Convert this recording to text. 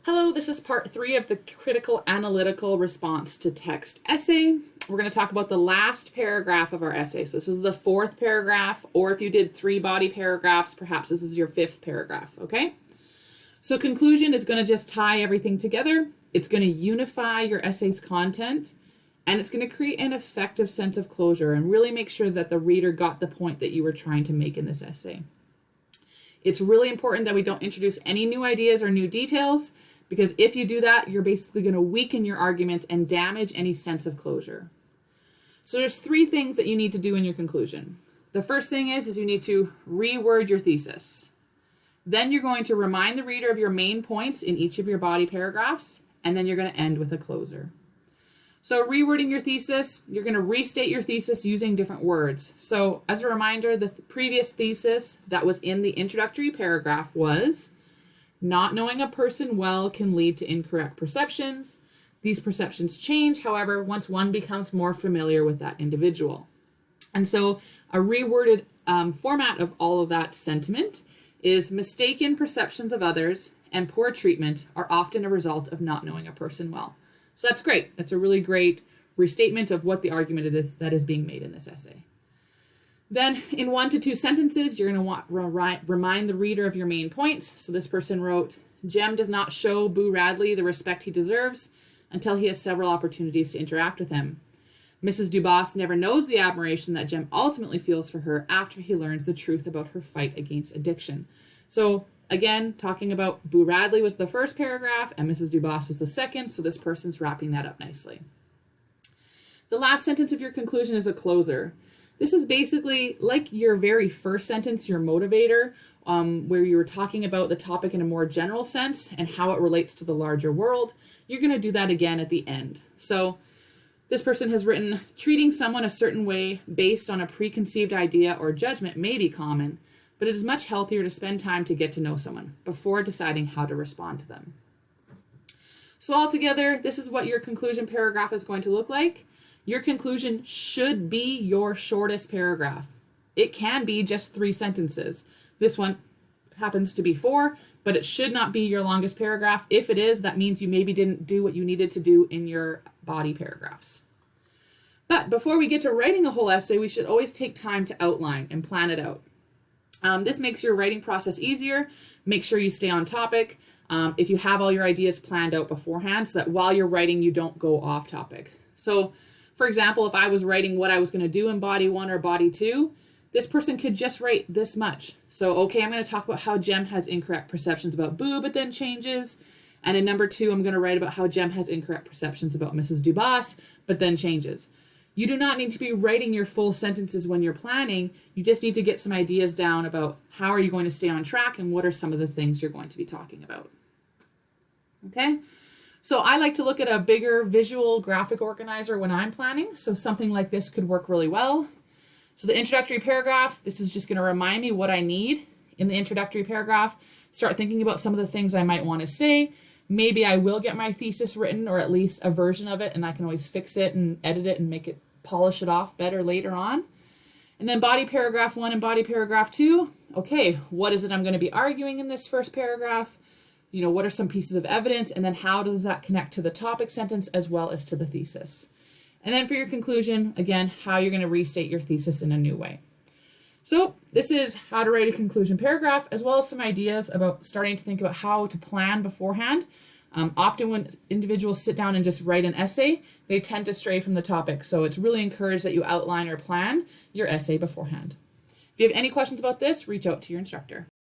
Hello, this is part 3 of the critical analytical response to text essay. We're going to talk about the last paragraph of our essay. So this is the 4th paragraph, or if you did 3 body paragraphs, perhaps this is your 5th paragraph, okay? So conclusion is going to just tie everything together. It's going to unify your essay's content, and it's going to create an effective sense of closure and really make sure that the reader got the point that you were trying to make in this essay. It's really important that we don't introduce any new ideas or new details, because if you do that, you're basically going to weaken your argument and damage any sense of closure. So there's 3 things that you need to do in your conclusion. The first thing is you need to reword your thesis. Then you're going to remind the reader of your main points in each of your body paragraphs, and then you're going to end with a closer. So rewording your thesis, you're going to restate your thesis using different words. So as a reminder, the previous thesis that was in the introductory paragraph was, not knowing a person well can lead to incorrect perceptions. These perceptions change, however, once one becomes more familiar with that individual. And so a reworded format of all of that sentiment is mistaken perceptions of others and poor treatment are often a result of not knowing a person well. So that's great. That's a really great restatement of what the argument it is that is being made in this essay. Then in 1 to 2 sentences, you're going to want remind the reader of your main points. So this person wrote, Jem does not show Boo Radley the respect he deserves until he has several opportunities to interact with him. Mrs. Dubas never knows the admiration that Jem ultimately feels for her after he learns the truth about her fight against addiction. So again, talking about Boo Radley was the first paragraph and Mrs. Dubas was the second. So this person's wrapping that up nicely. The last sentence of your conclusion is a closer. This is basically like your very first sentence, your motivator, where you were talking about the topic in a more general sense and how it relates to the larger world. You're going to do that again at the end. So this person has written, treating someone a certain way based on a preconceived idea or judgment may be common, but it is much healthier to spend time to get to know someone before deciding how to respond to them. So altogether, this is what your conclusion paragraph is going to look like. Your conclusion should be your shortest paragraph. It can be just 3 sentences. This one happens to be 4, but it should not be your longest paragraph. If it is, that means you maybe didn't do what you needed to do in your body paragraphs. But before we get to writing a whole essay, we should always take time to outline and plan it out. This makes your writing process easier. Make sure you stay on topic. If you have all your ideas planned out beforehand so that while you're writing, you don't go off topic. So for example, if I was writing what I was going to do in body 1 or body 2, this person could just write this much. So, okay, I'm going to talk about how Jem has incorrect perceptions about Boo, but then changes. And in number 2, I'm going to write about how Jem has incorrect perceptions about Mrs. Dubas, but then changes. You do not need to be writing your full sentences when you're planning. You just need to get some ideas down about how are you going to stay on track and what are some of the things you're going to be talking about. Okay? So I like to look at a bigger visual graphic organizer when I'm planning. So something like this could work really well. So the introductory paragraph, this is just going to remind me what I need in the introductory paragraph. Start thinking about some of the things I might want to say. Maybe I will get my thesis written or at least a version of it, and I can always fix it and edit it and make it polish it off better later on. And then body paragraph 1 and body paragraph 2. Okay, what is it I'm going to be arguing in this first paragraph? You know, what are some pieces of evidence, and then how does that connect to the topic sentence as well as to the thesis? And then for your conclusion, again, how you're going to restate your thesis in a new way. So this is how to write a conclusion paragraph, as well as some ideas about starting to think about how to plan beforehand. Often when individuals sit down and just write an essay, they tend to stray from the topic. So it's really encouraged that you outline or plan your essay beforehand. If you have any questions about this, reach out to your instructor.